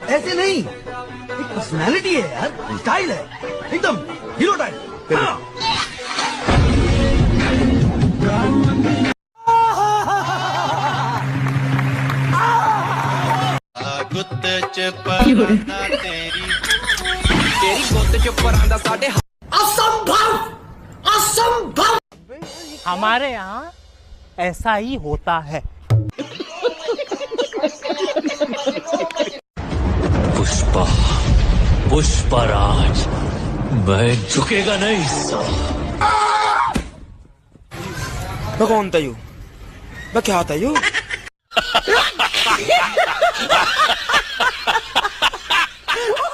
ऐसे नहीं, एक पर्सनालिटी है यार, स्टाइल है, एकदम हीरो टाइप। हाँ। गुत्त च परांदा तेरी गुत्त च परांदा साडे असंभव, असंभव। हमारे यहाँ ऐसा ही होता है। पुष्पा, पुष्पराज, मैं झुकेगा नहीं साला। मैं कौन था यू? मैं क्या था यू?